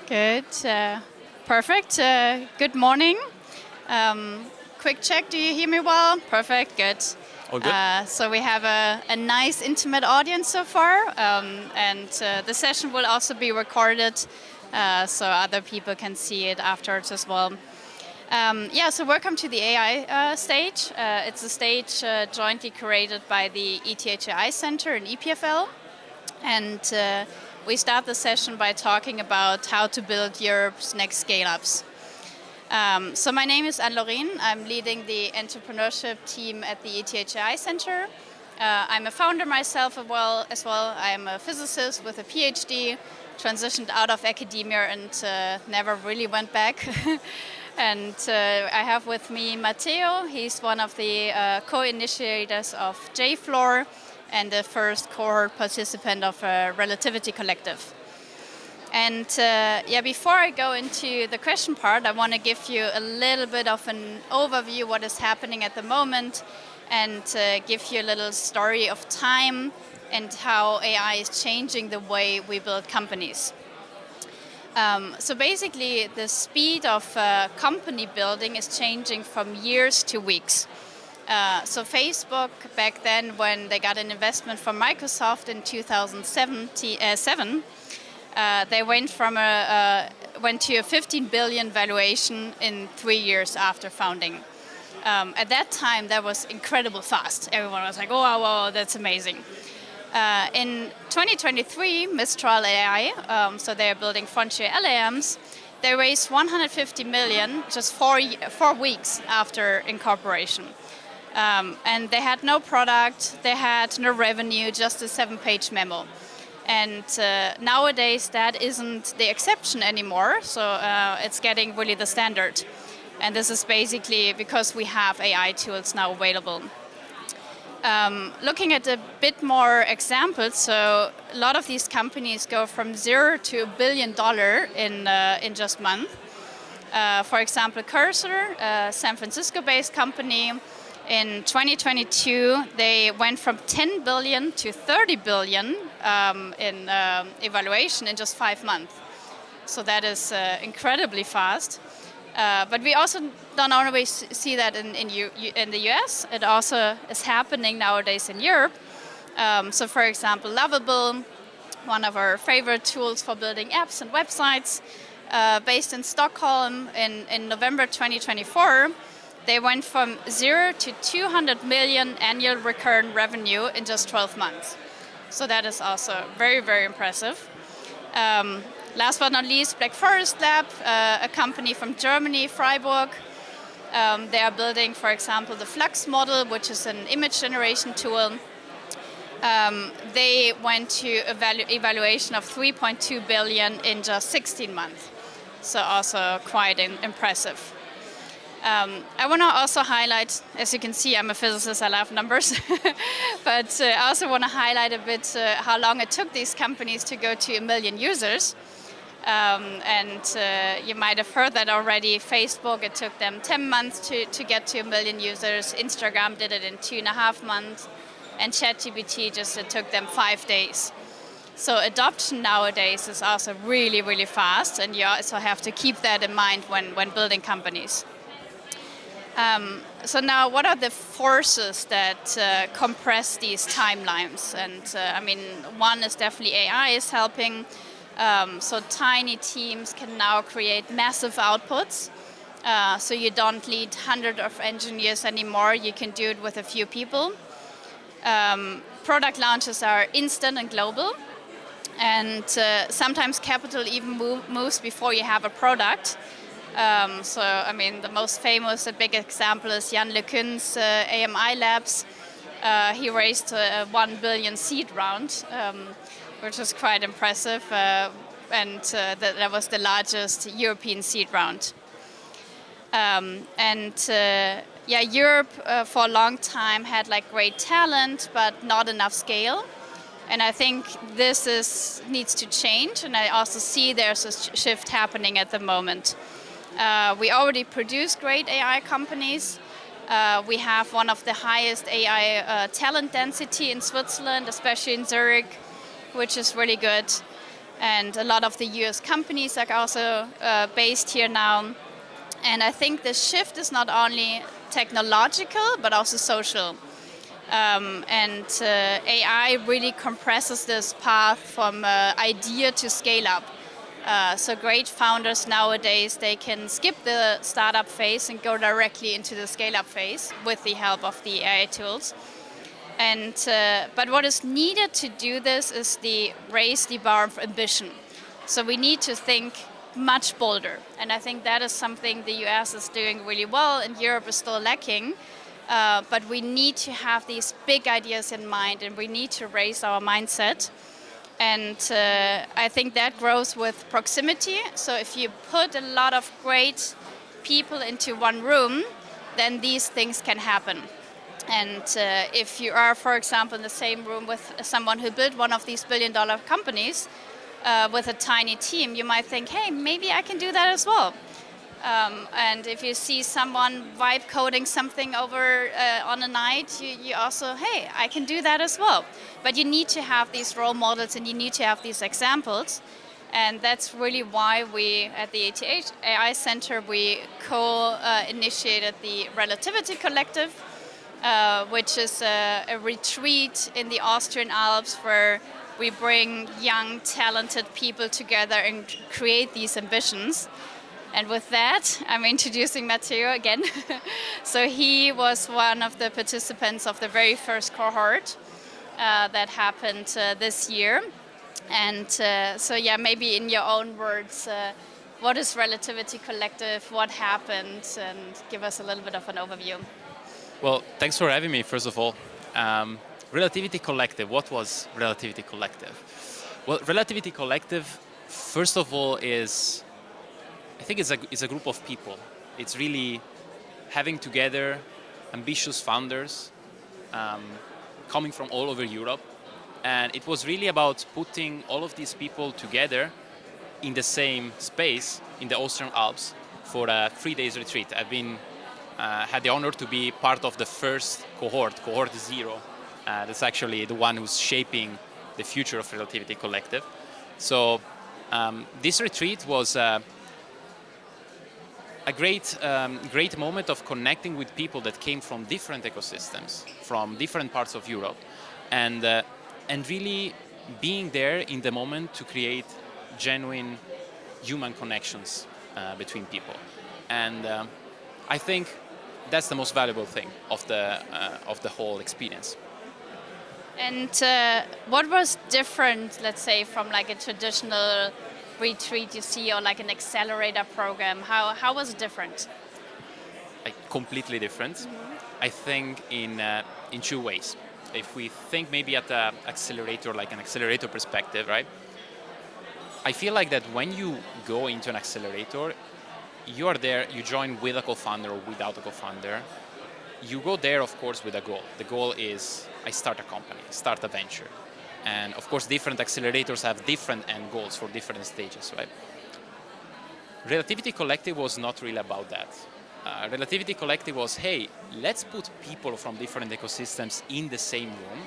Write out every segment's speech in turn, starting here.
Good. Perfect. Good morning. Quick check. Do you hear me well? Perfect. Good. All good? So we have a nice intimate audience so far, and the session will also be recorded, so other people can see it afterwards as well. So welcome to the AI stage. It's a stage jointly created by the ETH AI Center in EPFL, and we start the session by talking about how to build Europe's next Scaleups. So my name is Anne-Laurine. I'm leading the entrepreneurship team at the ETH AI Center. I'm a founder myself as well. I'm a physicist with a PhD, transitioned out of academia and never really went back. And I have with me Matteo. He's one of the co-initiators of JFloor and the first cohort participant of Relativity Collective. And before I go into the question part, I want to give you a little bit of an overview what is happening at the moment and give you a little story of time and how AI is changing the way we build companies. So basically, the speed of company building is changing from years to weeks. So Facebook, back then when they got an investment from Microsoft in 2007, they went to a 15 billion valuation in 3 years after founding. At that time, that was incredibly fast. Everyone was like, "Oh, wow, that's amazing." In 2023, Mistral AI, so they're building frontier LLMs, they raised 150 million just 4 weeks after incorporation. And they had no product, they had no revenue, just a 7-page memo. And nowadays, that isn't the exception anymore, so it's getting really the standard. And this is basically because we have AI tools now available. Looking at a bit more examples, so a lot of these companies go from $0 to $1 billion in just a month. For example, Cursor, a San Francisco-based company, in 2022, they went from 10 billion to 30 billion in evaluation in just 5 months. So that is incredibly fast. But we also don't always see that in the US. It also is happening nowadays in Europe. So for example, Lovable, one of our favorite tools for building apps and websites, based in Stockholm in November 2024, they went from 0 to 200 million annual recurrent revenue in just 12 months. So that is also very, very impressive. Last but not least, Black Forest Lab, a company from Germany, Freiburg. They are building, for example, the Flux model, which is an image generation tool. They went to evaluation of 3.2 billion in just 16 months. So also quite impressive. I want to also highlight, as you can see, I'm a physicist, I love numbers, but I also want to highlight a bit how long it took these companies to go to 1 million users. You might have heard that already. Facebook, it took them 10 months to get to 1 million users. Instagram did it in 2.5 months. And ChatGPT it took them 5 days. So adoption nowadays is also really, really fast, and you also have to keep that in mind when building companies. So now, what are the forces that compress these timelines? And one is definitely AI is helping. So tiny teams can now create massive outputs. So you don't need hundreds of engineers anymore. You can do it with a few people. Product launches are instant and global. And sometimes capital even moves before you have a product. The most famous, a big example is Jan LeCun's AMI Labs. He raised a 1 billion seed round, which was quite impressive, that was the largest European seed round. Europe for a long time had great talent, but not enough scale. And I think this needs to change, and I also see there's a shift happening at the moment. We already produce great AI companies. We have one of the highest AI talent density in Switzerland, especially in Zurich, which is really good. and a lot of the US companies are also based here now. And I think the shift is not only technological, but also social. And AI really compresses this path from idea to scale up. So great founders nowadays, they can skip the startup phase and go directly into the scale up phase with the help of the AI tools. And but what is needed to do this is raise the bar of ambition. So we need to think much bolder, and I think that is something the US is doing really well, and Europe is still lacking. But we need to have these big ideas in mind, and we need to raise our mindset. And I think that grows with proximity. So if you put a lot of great people into one room, then these things can happen. And if you are, for example, in the same room with someone who built one of these billion-dollar companies with a tiny team, you might think, hey, maybe I can do that as well. And if you see someone vibe coding something over on a night, you also, hey, I can do that as well. But you need to have these role models and you need to have these examples. And that's really why we, at the ETH AI Center, we co-initiated the Relativity Collective, which is a retreat in the Austrian Alps where we bring young, talented people together and create these ambitions. And with that, I'm introducing Matteo again. So he was one of the participants of the very first cohort that happened this year. And so yeah, maybe in your own words, what is Relativity Collective, what happened, and give us a little bit of an overview. Well, thanks for having me, first of all. Relativity Collective, what was Relativity Collective? Well, Relativity Collective, first of all, I think it's a group of people. It's really having together ambitious founders coming from all over Europe. And it was really about putting all of these people together in the same space in the Austrian Alps for a 3 days retreat. I've been had the honor to be part of the first cohort 0. That's actually the one who's shaping the future of Relativity Collective. So this retreat was a great moment of connecting with people that came from different ecosystems, from different parts of Europe, and really being there in the moment to create genuine human connections between people. And I think that's the most valuable thing of the whole experience. And what was different, let's say, from like a traditional retreat you see, or like an accelerator program? How was it different? Like completely different. Mm-hmm. I think in 2 ways. If we think maybe at the accelerator, like an accelerator perspective, right? I feel like that when you go into an accelerator, you are there, you join with a co-founder or without a co-founder. You go there, of course, with a goal. The goal is, I start a company, start a venture. And of course, different accelerators have different end goals for different stages, right? Relativity Collective was not really about that. Relativity Collective was, hey, let's put people from different ecosystems in the same room.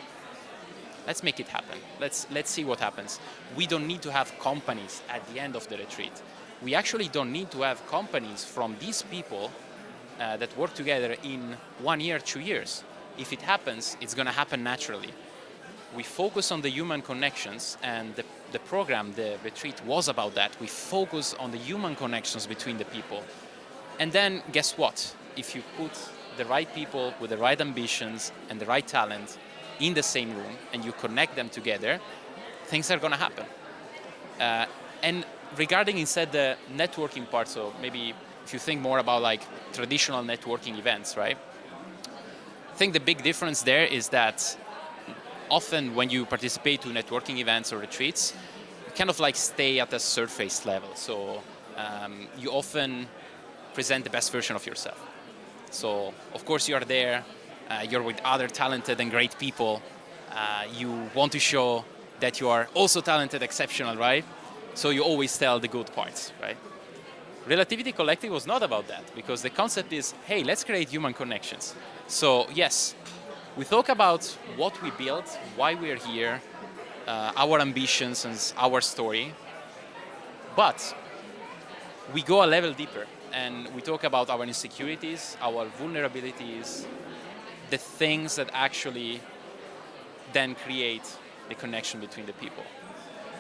Let's make it happen. Let's see what happens. We don't need to have companies at the end of the retreat. We actually don't need to have companies from these people that work together in 1 year, 2 years. If it happens, it's going to happen naturally. We focus on the human connections, and the program, the retreat, was about that. We focus on the human connections between the people. And then, guess what? If you put the right people with the right ambitions and the right talent in the same room, and you connect them together, things are going to happen. And regarding instead the networking part, so maybe if you think more about like traditional networking events, right? I think the big difference there is that often when you participate to networking events or retreats, you kind of like stay at a surface level. So you often present the best version of yourself. So of course you are there, you're with other talented and great people. You want to show that you are also talented, exceptional, right? So you always tell the good parts, right? Relativity Collective was not about that, because the concept is, hey, let's create human connections. So yes, we talk about what we built, why we're here, our ambitions and our story, But we go a level deeper and we talk about our insecurities, our vulnerabilities, the things that actually then create the connection between the people.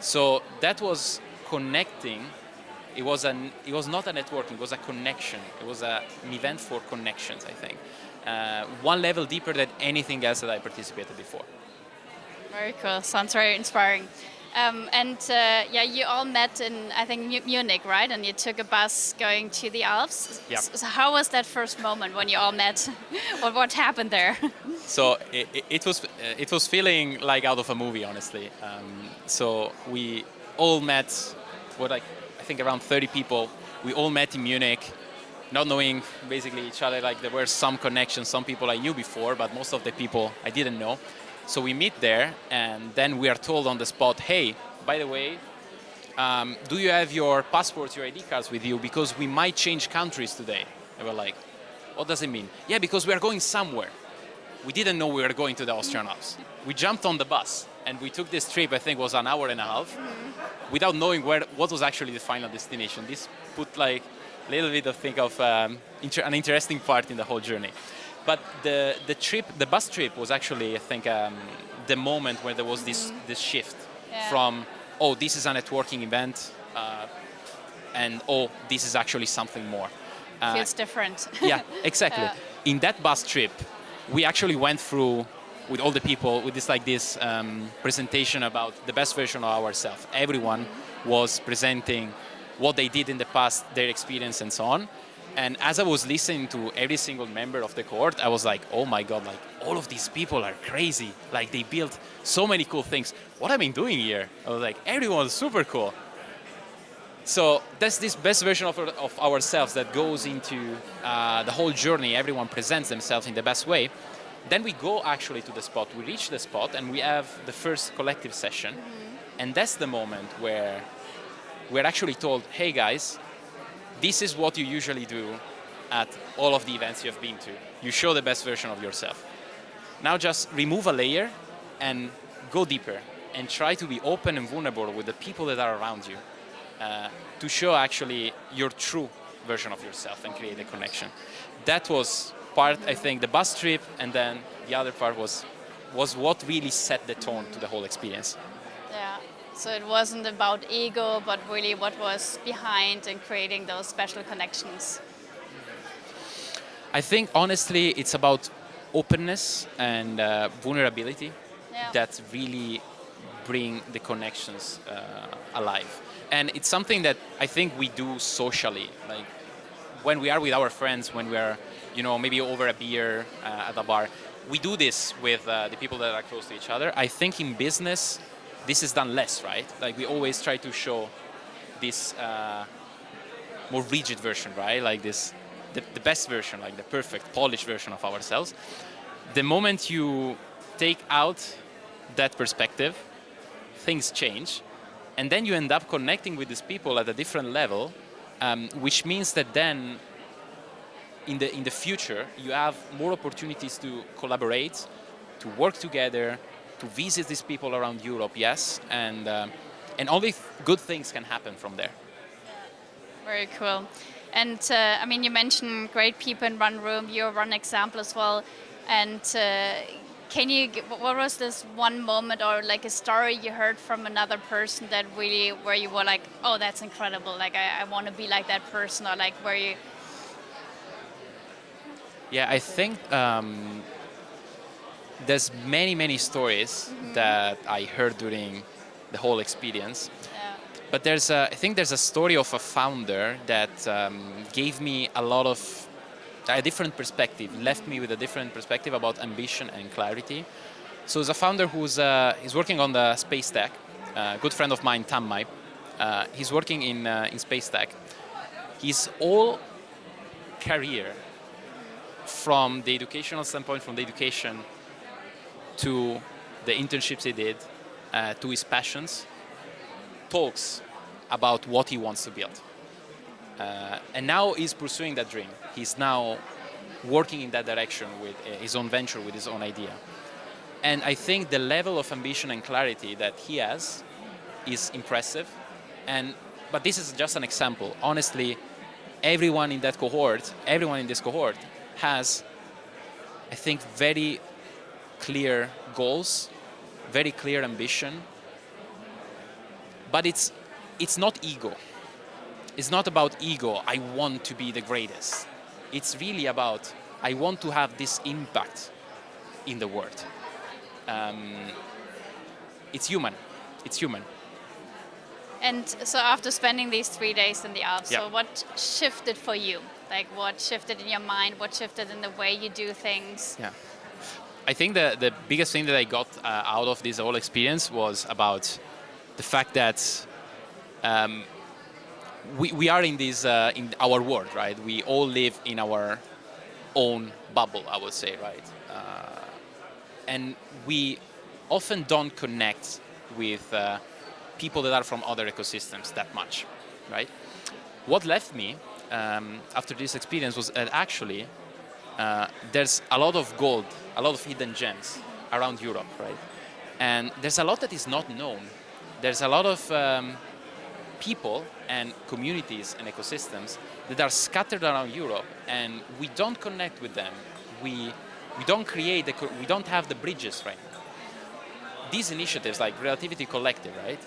So that was connecting. It was not a networking. It was a connection. It was an event for connections. I think one level deeper than anything else that I participated before. Very cool. Sounds very inspiring. You all met in, I think, Munich, right? And you took a bus going to the Alps. Yeah. So how was that first moment when you all met? What happened there? So it was feeling like out of a movie, honestly. So we all met, I think around 30 people. We all met in Munich, not knowing basically each other. Like there were some connections, some people I knew before, but most of the people I didn't know. So we meet there, and then we are told on the spot, hey, by the way, do you have your passports, your ID cards with you? Because we might change countries today. And we're like, what does it mean? Yeah, because we are going somewhere. We didn't know we were going to the Austrian Alps. We jumped on the bus, and we took this trip, I think was an hour and a half, without knowing what was actually the final destination. This put like a little bit of an interesting part in the whole journey. But the bus trip was actually, I think, the moment where there was this shift from, oh, this is a networking event, and oh, this is actually something more. Feels different. Yeah, exactly. In that bus trip, we actually went through with all the people with this presentation about the best version of ourselves. Everyone was presenting what they did in the past, their experience, and so on. And as I was listening to every single member of the cohort, I was like, oh my God, like all of these people are crazy. Like they built so many cool things. What am I doing here? I was like, everyone's super cool. So that's this best version of ourselves that goes into the whole journey. Everyone presents themselves in the best way. Then we go actually to the spot. We reach the spot and we have the first collective session. And that's the moment where we're actually told, hey guys, this is what you usually do at all of the events you've been to. You show the best version of yourself. Now just remove a layer and go deeper and try to be open and vulnerable with the people that are around you to show actually your true version of yourself and create a connection. That was part, I think, the bus trip, and then the other part was what really set the tone to the whole experience. Yeah. So it wasn't about ego, but really what was behind and creating those special connections. I think, honestly, it's about openness and vulnerability that really bring the connections alive. And it's something that I think we do socially. Like when we are with our friends, when we are, maybe over a beer at a bar, we do this with the people that are close to each other. I think in business, this is done less, right? Like we always try to show this more rigid version, right? Like this, the best version, like the perfect, polished version of ourselves. The moment you take out that perspective, things change, and then you end up connecting with these people at a different level, which means that then in the future you have more opportunities to collaborate, to work together, to visit these people around Europe, yes, and only good things can happen from there. Very cool. And you mentioned great people in one room. You're one example as well. And what was this one moment or like a story you heard from another person that really, where you were like, oh, that's incredible. Like I want to be like that person, or like where you. Yeah, I think there's many stories that I heard during the whole experience. Yeah. But I think there's a story of a founder that gave me a different perspective, left me with a different perspective about ambition and clarity. So it's a founder who's working on the space tech. A good friend of mine, Tammai. He's working in space tech. His whole career, from the educational standpoint, from the education to the internships he did, to his passions, talks about what he wants to build. And now he's pursuing that dream. He's now working in that direction with his own venture, with his own idea. And I think the level of ambition and clarity that he has is impressive. And But this is just an example. Honestly, everyone in that cohort, everyone in this cohort has, I think, very clear goals, very clear ambition, but it's not ego. It's not about ego, I want to be the greatest. It's really about, I want to have this impact in the world. It's human. It's human. And so after spending these 3 days in the Alps, Yeah. so what shifted for you? Like what shifted in your mind? What shifted in the way you do things? Yeah. I think the biggest thing that I got out of this whole experience was about the fact that we are in this in our world, right? We all live in our own bubble, I would say, right? And we often don't connect with people that are from other ecosystems that much, right? What left me after this experience was that actually there's a lot of gold, a lot of hidden gems around Europe, right? And there's a lot that is not known. There's a lot of people and communities and ecosystems that are scattered around Europe, and we don't connect with them. We don't create, we don't have the bridges right now. These initiatives like Relativity Collective, right,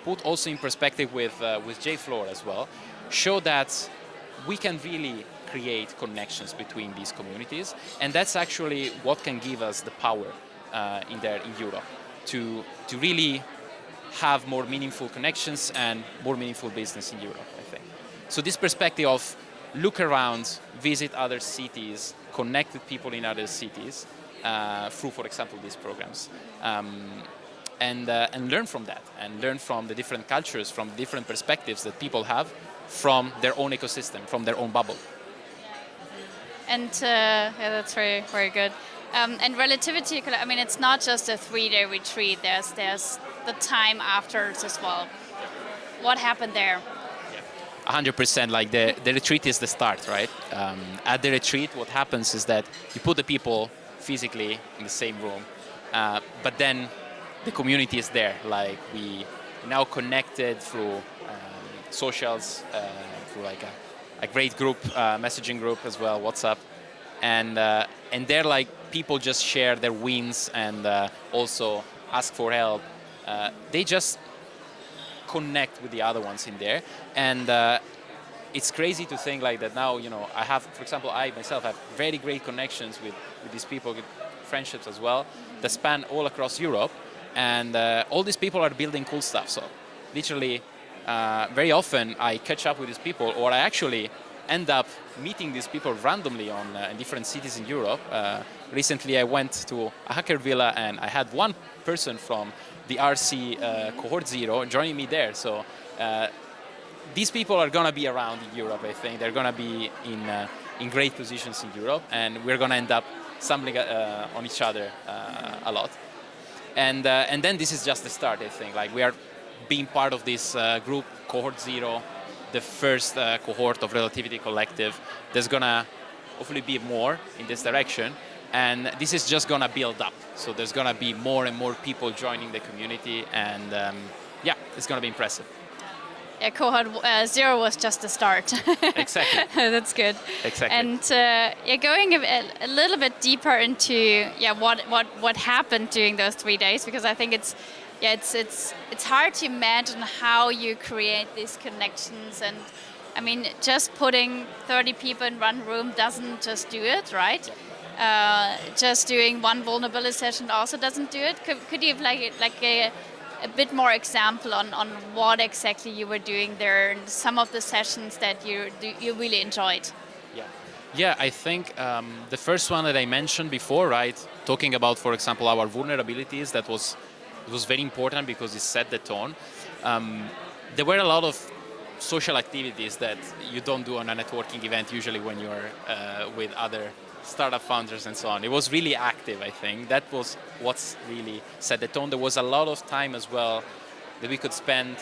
put also in perspective with JFloor as well, show that we can really create connections between these communities, and that's actually what can give us the power in Europe to really have more meaningful connections and more meaningful business in Europe, I think. So this perspective of look around, visit other cities, connect with people in other cities through, for example, these programs. And learn from that, and learn from the different cultures, from different perspectives that people have from their own ecosystem, from their own bubble. And yeah, that's very, very good. And Relativity, I mean, it's not just a 3-day retreat. There's the time afterwards as well. What happened there? 100%. Like the retreat is the start, right? At the retreat, what happens is that you put the people physically in the same room, but then the community is there. Like we now connected through socials, through like a great group, messaging group as well, WhatsApp, and there like people just share their wins and also ask for help. They just connect with the other ones in there, and it's crazy to think like that now. You know, I have, for example, I myself have very great connections with these people, with friendships as well, that span all across Europe, and all these people are building cool stuff. So literally, very often I catch up with these people, or I actually end up meeting these people randomly in different cities in Europe. Recently I went to a hacker villa and I had one person from the RC cohort 0 joining me there. So these people are going to be around in Europe, I think. They're going to be in great positions in Europe, and we're going to end up stumbling on each other a lot. And then this is just the start, I think. Like we are being part of this group, cohort 0, the first cohort of Relativity Collective. There's going to hopefully be more in this direction. And this is just going to build up. So there's going to be more and more people joining the community. And yeah, it's going to be impressive. Yeah, cohort 0 was just the start. Exactly. That's good. Exactly. And yeah, going a little bit deeper into what happened during those 3 days, because I think it's hard to imagine how you create these connections. And I mean, just putting 30 people in one room doesn't just do it, right? Just doing one vulnerability session also doesn't do it. Could you have like a bit more example on what exactly you were doing there and some of the sessions that you really enjoyed? Yeah, I think the first one that I mentioned before, right, talking about, for example, our vulnerabilities, it was very important because it set the tone. There were a lot of social activities that you don't do on a networking event usually when you're with other startup founders and so on. It was really active, I think. That was what's really set the tone. There was a lot of time as well that we could spend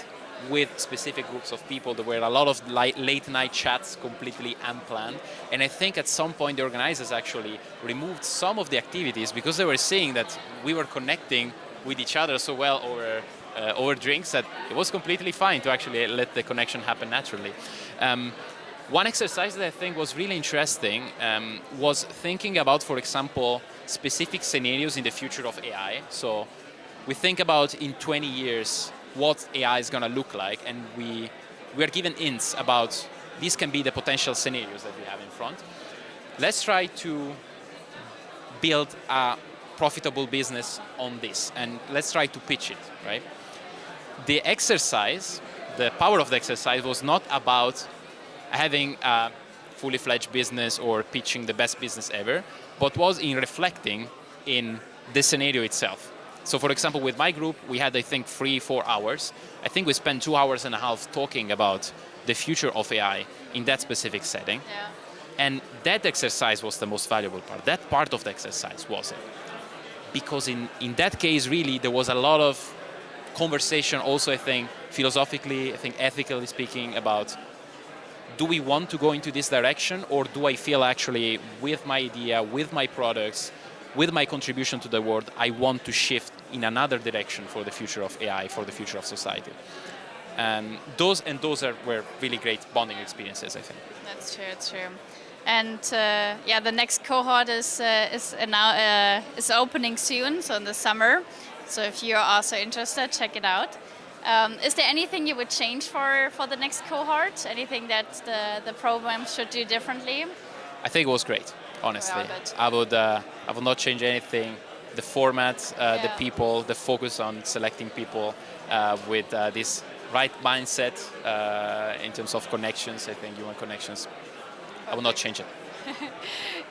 with specific groups of people. There were a lot of late night chats, completely unplanned. And I think at some point the organizers actually removed some of the activities because they were seeing that we were connecting with each other so well over over drinks that it was completely fine to actually let the connection happen naturally. One exercise that I think was really interesting was thinking about, for example, specific scenarios in the future of AI. So we think about in 20 years what AI is going to look like, and we are given hints about these can be the potential scenarios that we have in front. Let's try to build a profitable business on this, and let's try to pitch it, right? The exercise, the power of the exercise was not about having a fully fledged business or pitching the best business ever, but was in reflecting in the scenario itself. So for example, with my group, we had, I think, 3-4 hours. I think we spent 2.5 hours talking about the future of AI in that specific setting. Yeah. And that exercise was the most valuable part. That part of the exercise was it. Because in that case, really, there was a lot of conversation also, I think, philosophically, I think ethically speaking, about do we want to go into this direction, or do I feel actually with my idea, with my products, with my contribution to the world, I want to shift in another direction for the future of AI, for the future of society. Those were really great bonding experiences, I think. That's true. It's true. And the next cohort is opening soon, so in the summer. So if you're also interested, check it out. Is there anything you would change for the next cohort? Anything that the program should do differently? I think it was great, honestly. Yeah, I would not change anything. The format, the people, the focus on selecting people with this right mindset in terms of connections, I think human connections. I will not change it.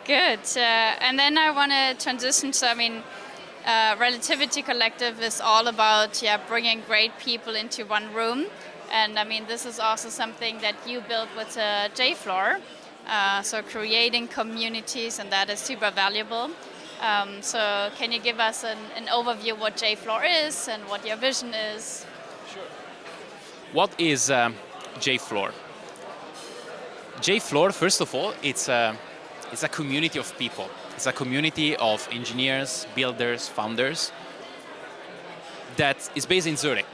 Good. And then I want to transition to, Relativity Collective is all about bringing great people into one room. And this is also something that you built with JFloor. So creating communities, and that is super valuable. So can you give us an overview what JFloor is and what your vision is? Sure. What is JFloor? JFloor, first of all, it's a community of people. It's a community of engineers, builders, founders that is based in Zurich.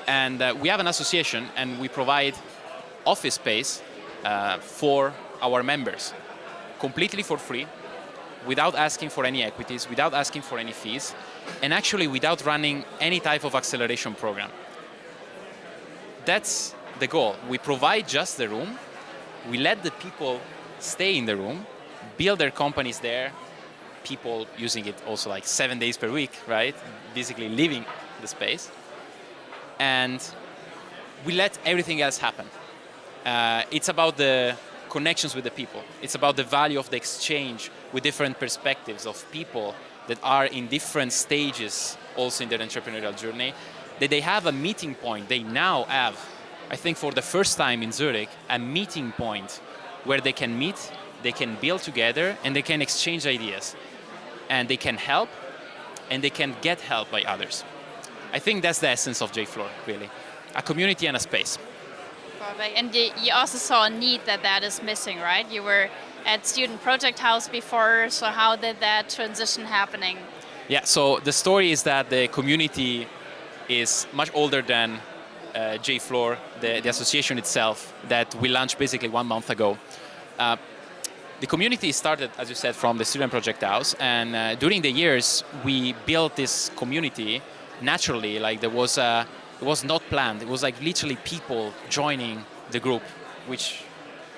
And we have an association, and we provide office space for our members, completely for free, without asking for any equities, without asking for any fees, and actually without running any type of acceleration program. That's the goal. We provide just the room. We let the people stay in the room, build their companies there, people using it also like 7 days per week, right? Basically living the space. And we let everything else happen. It's about the connections with the people. It's about the value of the exchange with different perspectives of people that are in different stages also in their entrepreneurial journey, that they have a meeting point. They now have, I think for the first time in Zurich, a meeting point where they can meet, they can build together, and they can exchange ideas. And they can help, and they can get help by others. I think that's the essence of JFloor, really. A community and a space. Perfect. And you also saw a need that is missing, right? You were at Student Project House before, so how did that transition happening? Yeah, so the story is that the community is much older than JFloor, the association itself, that we launched basically 1 month ago. The community started, as you said, from the Student Project House, and during the years we built this community naturally. Like it was not planned. It was like literally people joining the group, which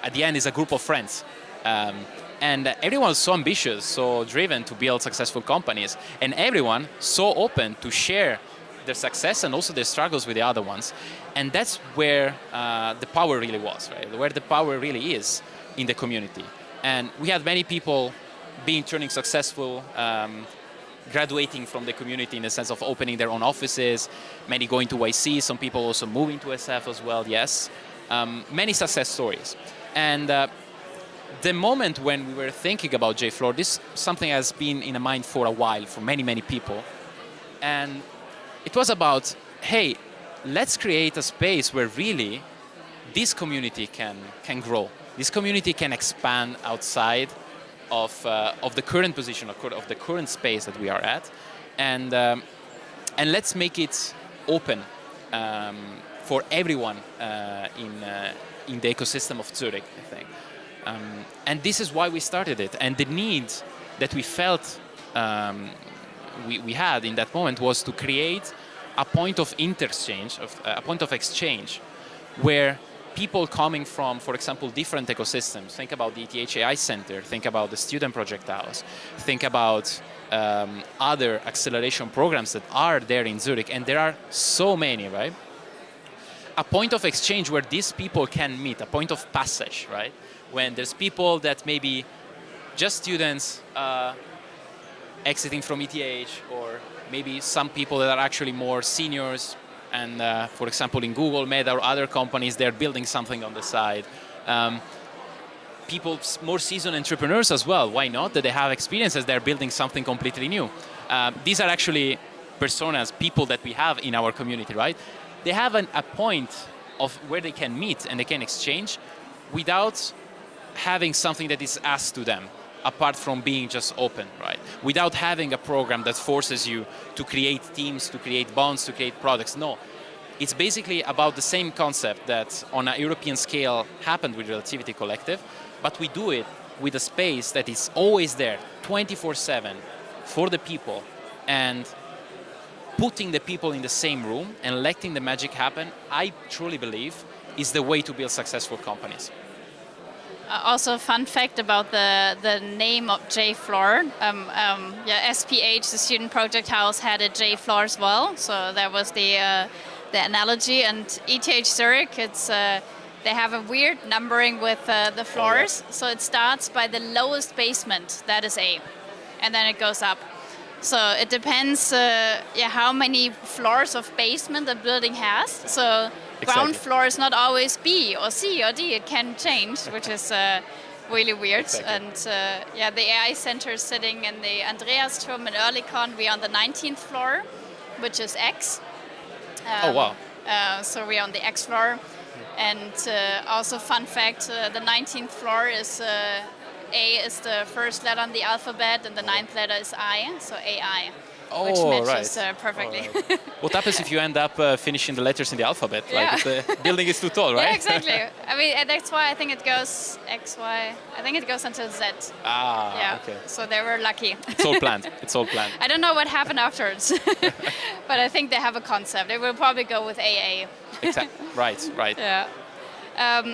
at the end is a group of friends. And everyone was so ambitious, so driven to build successful companies, and everyone so open to share their success and also their struggles with the other ones. And that's where the power really was, right? Where the power really is in the community. And we had many people turning successful, graduating from the community in the sense of opening their own offices, many going to YC, some people also moving to SF as well, yes. Many success stories. And the moment when we were thinking about JFloor, this something has been in the mind for a while for many, many people. And it was about, hey, let's create a space where really this community can grow. This community can expand outside of the current position, of the current space that we are at, and let's make it open for everyone in the ecosystem of Zurich, I think. And this is why we started it. And the need that we felt we had in that moment was to create a point of interchange, a point of exchange, where people coming from, for example, different ecosystems, think about the ETH AI Center, think about the Student Project House, think about other acceleration programs that are there in Zurich, and there are so many, right? A point of exchange where these people can meet, a point of passage, right? When there's people that maybe just students exiting from ETH, or maybe some people that are actually more seniors, and for example in Google, Meta, or other companies, they're building something on the side. People, more seasoned entrepreneurs as well, why not? That they have experiences, they're building something completely new. These are actually personas, people that we have in our community, right? They have a point of where they can meet and they can exchange without having something that is asked to them, apart from being just open, right? Without having a program that forces you to create teams, to create bonds, to create products. No, it's basically about the same concept that on a European scale happened with Relativity Collective, but we do it with a space that is always there, 24/7, for the people, and putting the people in the same room and letting the magic happen, I truly believe, is the way to build successful companies. Also, a fun fact about the name of J-Floor. SPH, the Student Project House, had a J-Floor as well. So that was the analogy. And ETH Zurich, they have a weird numbering with the floors. Oh, yeah. So it starts by the lowest basement, that is A, and then it goes up. So it depends how many floors of basement the building has. So ground floor is not always B or C or D. It can change, which is really weird. Exactly. And the AI Center is sitting in the Andreasturm in Oerlikon. We're on the 19th floor, which is X. Oh, wow. So we're on the X floor. And also fun fact, the 19th floor is... A is the first letter on the alphabet, and the 9th letter is I, so AI, which matches perfectly. Right. What happens if you end up finishing the letters in the alphabet? Yeah. Like if the building is too tall, right? Yeah, exactly. I mean, and that's why I think it goes X, Y. I think it goes until Z. Ah, okay. So they were lucky. It's all planned. It's all planned. I don't know what happened afterwards, but I think they have a concept. They will probably go with AA. Exactly. Right. Yeah.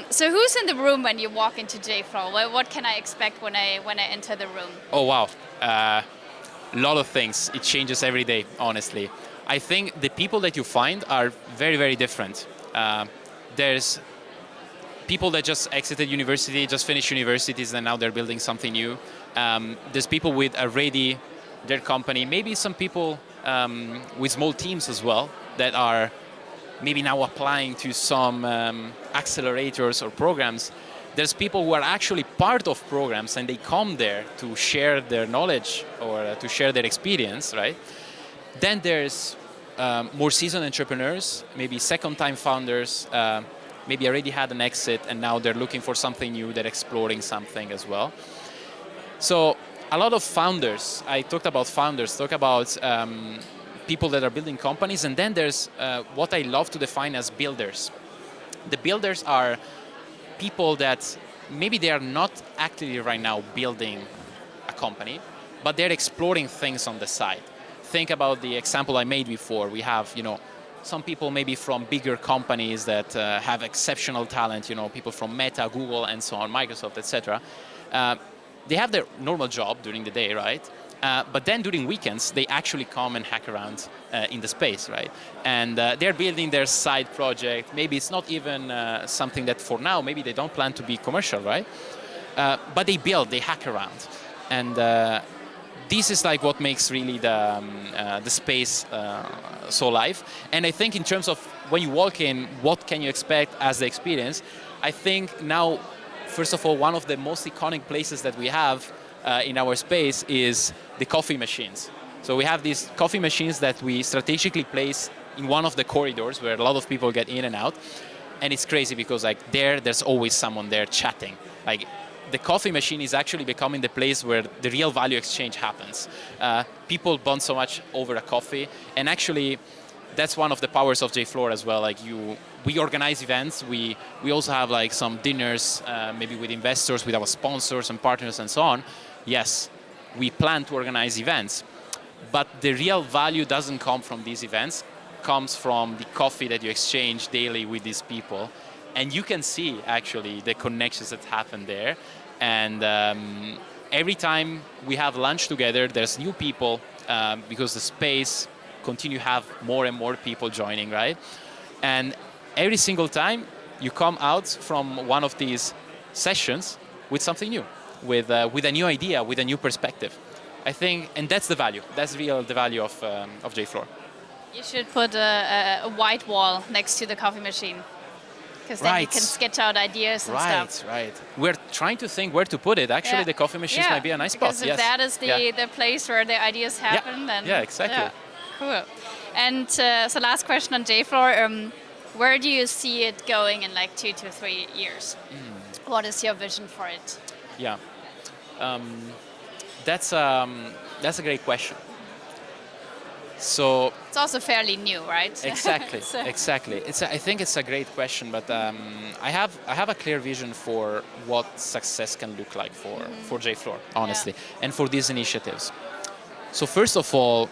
So who's in the room when you walk into J-Floor? What can I expect when I enter the room? Oh, wow. A lot of things. It changes every day, honestly. I think the people that you find are very, very different. There's people that just exited university, just finished universities, and now they're building something new. There's people with already their company. Maybe some people with small teams as well that are maybe now applying to some accelerators or programs. There's people who are actually part of programs and they come there to share their knowledge or to share their experience, right? Then there's more seasoned entrepreneurs, maybe second-time founders, maybe already had an exit and now they're looking for something new, they're exploring something as well. So a lot of founders, I talked about founders, talk about people that are building companies, and then there's what I love to define as builders. The builders are people that maybe they are not actively right now building a company, but they're exploring things on the side. Think about the example I made before. We have, some people maybe from bigger companies that have exceptional talent, people from Meta, Google, and so on, Microsoft, etc. They have their normal job during the day, right? But then during weekends, they actually come and hack around in the space, right? And they're building their side project. Maybe it's not even something that for now, maybe they don't plan to be commercial, right? But they build, they hack around. And this is like what makes really the space so live. And I think in terms of when you walk in, what can you expect as the experience? I think now, first of all, one of the most iconic places that we have in our space is the coffee machines. So we have these coffee machines that we strategically place in one of the corridors where a lot of people get in and out. And it's crazy because there's always someone there chatting. Like the coffee machine is actually becoming the place where the real value exchange happens. People bond so much over a coffee. And actually, that's one of the powers of JFloor as well. Like we organize events. We also have like some dinners, maybe with investors, with our sponsors and partners and so on. Yes, we plan to organize events, but the real value doesn't come from these events. Comes from the coffee that you exchange daily with these people, and you can see actually the connections that happen there. And every time we have lunch together, there's new people because the space continue have more and more people joining, right? And every single time you come out from one of these sessions with something new, with a new idea, with a new perspective. I think, and that's the value. That's the value of JFloor. You should put a white wall next to the coffee machine, because then you can sketch out ideas and stuff. Right. We're trying to think where to put it. Actually, the coffee machines might be a nice spot. Because if that is the place where the ideas happen, then exactly. Yeah. Cool. And so last question on JFloor, where do you see it going in like 2 to 3 years? What is your vision for it? Yeah, that's a great question. So it's also fairly new, right? Exactly, exactly. I think it's a great question, but I have a clear vision for what success can look like for JFloor, honestly, and for these initiatives. So first of all,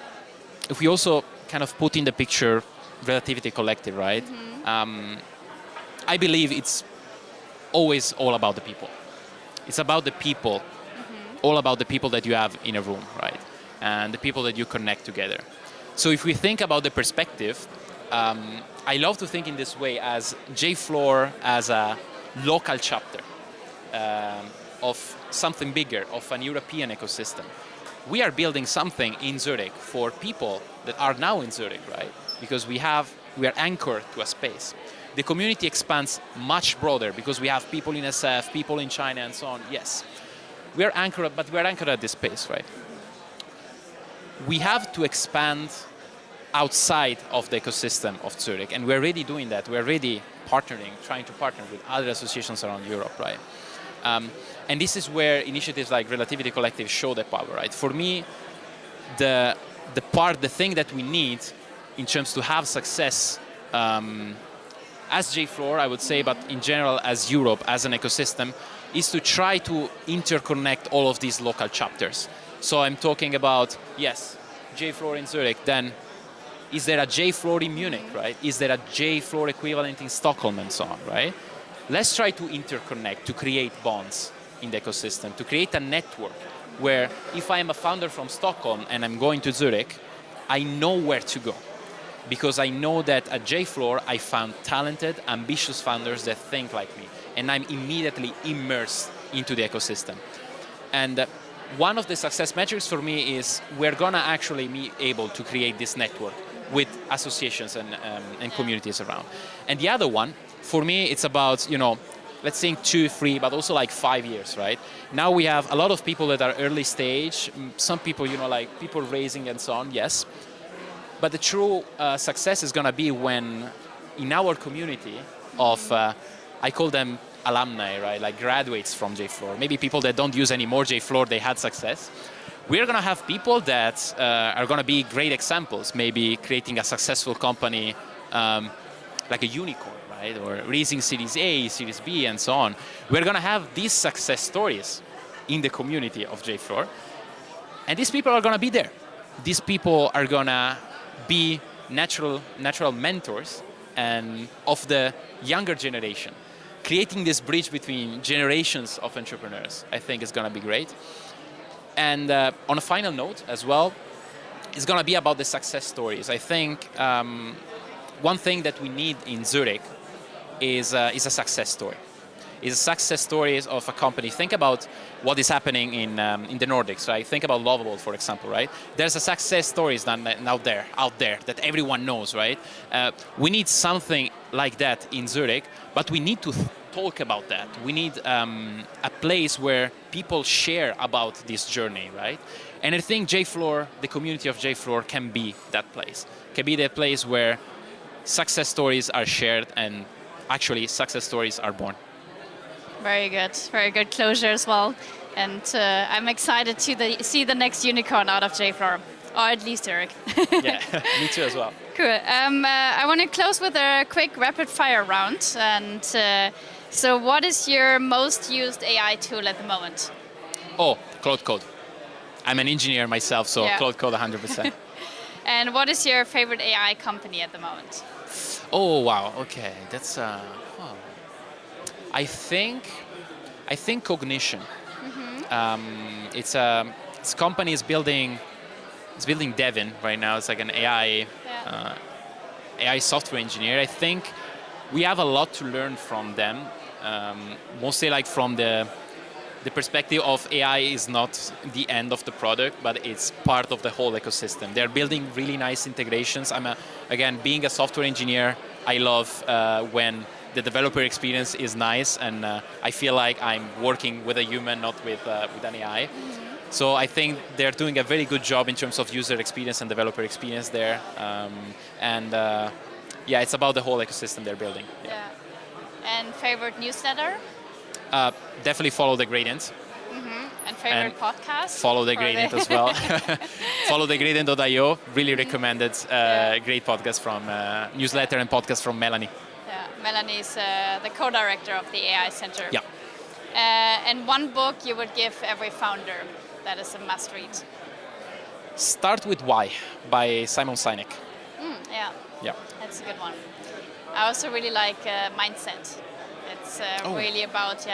if we also kind of put in the picture Relativity Collective, right? I believe it's always all about the people. It's about the people, all about the people that you have in a room, right? And the people that you connect together. So if we think about the perspective, I love to think in this way as JFloor as a local chapter of something bigger, of an European ecosystem. We are building something in Zurich for people that are now in Zurich, right? Because we are anchored to a space. The community expands much broader because we have people in SF, people in China, and so on. Yes, we are anchored, but we are anchored at this space, right? We have to expand outside of the ecosystem of Zurich, and we're already doing that. We're already trying to partner with other associations around Europe, right? And this is where initiatives like Relativity Collective show their power, right? For me, the thing that we need in terms to have success as JFloor, I would say, but in general as Europe, as an ecosystem, is to try to interconnect all of these local chapters. So I'm talking about, yes, JFloor in Zurich, then is there a JFloor in Munich, right? Is there a JFloor equivalent in Stockholm and so on, right? Let's try to interconnect, to create bonds in the ecosystem, to create a network where if I am a founder from Stockholm and I'm going to Zurich, I know where to go. Because I know that at JFloor, I found talented, ambitious founders that think like me. And I'm immediately immersed into the ecosystem. And one of the success metrics for me is we're gonna actually be able to create this network with associations and communities around. And the other one, for me, it's about, let's think 2, 3, but also like 5 years, right? Now we have a lot of people that are early stage, some people, like people raising and so on, yes. But the true success is gonna be when in our community of, I call them alumni, right? Like graduates from JFloor, maybe people that don't use anymore JFloor, they had success. We're gonna have people that are gonna be great examples, maybe creating a successful company like a unicorn, right? Or raising Series A, Series B, and so on. We're gonna have these success stories in the community of JFloor. And these people are gonna be there. These people are gonna be natural mentors and of the younger generation. Creating this bridge between generations of entrepreneurs, I think is gonna be great. And on a final note as well, it's gonna be about the success stories. I think one thing that we need in Zurich is a success story. Is success stories of a company. Think about what is happening in the Nordics, right? Think about Lovable, for example, right? There's a success stories out there that everyone knows, right? We need something like that in Zurich, but we need to talk about that. We need a place where people share about this journey, right? And I think JFloor, the community of JFloor, can be that place. Can be the place where success stories are shared and actually success stories are born. Very good closure as well. And I'm excited to see the next unicorn out of JFloor. Or at least Eric. Yeah, me too as well. Cool. I want to close with a quick rapid fire round. And so what is your most used AI tool at the moment? Oh, Cloud Code. I'm an engineer myself, so Yeah. Cloud Code 100%. And what is your favorite AI company at the moment? Oh wow, okay, that's I think Cognition. It's company is building Devin right now. It's like an AI software engineer. I think we have a lot to learn from them. Mostly like from the perspective of AI is not the end of the product, but it's part of the whole ecosystem. They're building really nice integrations. Again, being a software engineer, I love when the developer experience is nice, and I feel like I'm working with a human, not with an AI. So I think they're doing a very good job in terms of user experience and developer experience there. Yeah, it's about the whole ecosystem they're building. Yeah. And favorite newsletter? Definitely follow the gradient. And favorite podcast? Follow the gradient as well. Follow the gradient.io. Really recommended. Great podcast from newsletter and podcast from Melanie. Yeah, Melanie is the co-director of the AI Center. Yeah. And one book you would give every founder that is a must read. Start with Why by Simon Sinek. Yeah. Yeah. That's a good one. I also really like mindset. It's really about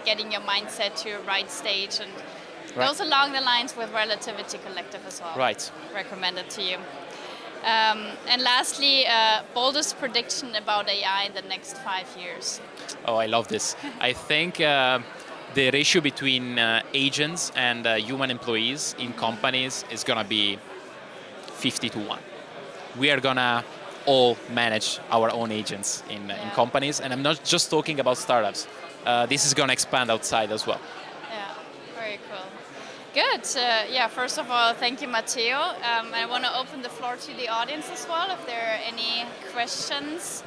getting your mindset to a right stage, and goes along the lines with Relativity Collective as well. Right. Recommended to you. And lastly, boldest prediction about AI in the next 5 years. Oh, I love this. I think the ratio between agents and human employees in companies is going to be 50-1. We are going to all manage our own agents in companies, and I'm not just talking about startups. This is going to expand outside as well. Yeah, very cool. Good. First of all, thank you, Matteo. I want to open the floor to the audience as well, if there are any questions.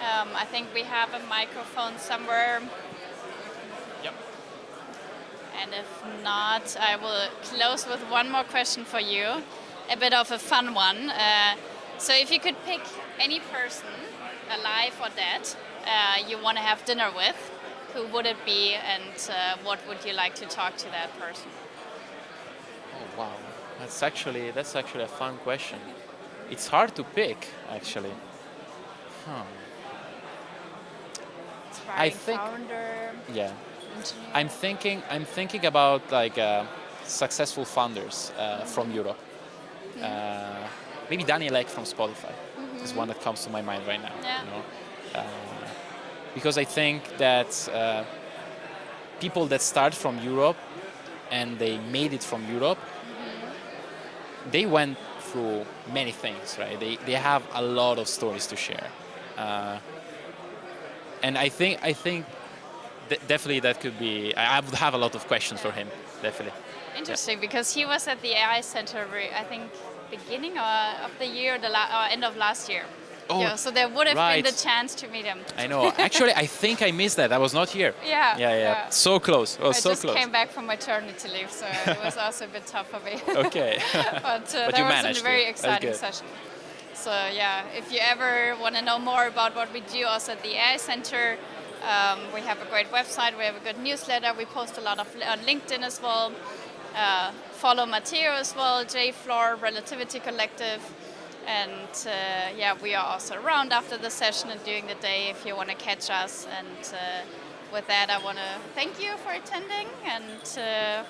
I think we have a microphone somewhere. Yep. And if not, I will close with one more question for you, a bit of a fun one. So if you could pick any person, alive or dead, you want to have dinner with, who would it be, and what would you like to talk to that person? Oh wow, that's actually a fun question. It's hard to pick, actually. I think founder. Yeah. Engineer. I'm thinking about like successful founders from Europe. Maybe Daniel Ek from Spotify is one that comes to my mind right now. Yeah. You know? Because I think that people that start from Europe and they made it from Europe, they went through many things, right? They have a lot of stories to share. And I think definitely that could be. I would have a lot of questions for him, definitely. Interesting, because he was at the AI Center, I think, beginning of the year, or end of last year. Oh, yeah, so there would have right. been the chance to meet him. I know. Actually, I think I missed that. I was not here. Yeah. So close. Oh, I so just close. came back from maternity leave, so it was also a bit tough for me. Okay. But you that was managed a very it. exciting session. So yeah, if you ever want to know more about what we do also at the AI Center, we have a great website, we have a good newsletter, we post a lot on LinkedIn as well. Follow Matteo as well, JFloor, Relativity Collective. And we are also around after the session and during the day if you want to catch us. And with that, I want to thank you for attending and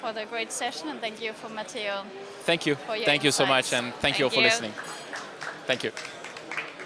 for the great session. And thank you for Matteo. Thank you. For your Thank you so much, insights. and thank you all for listening. Thank you.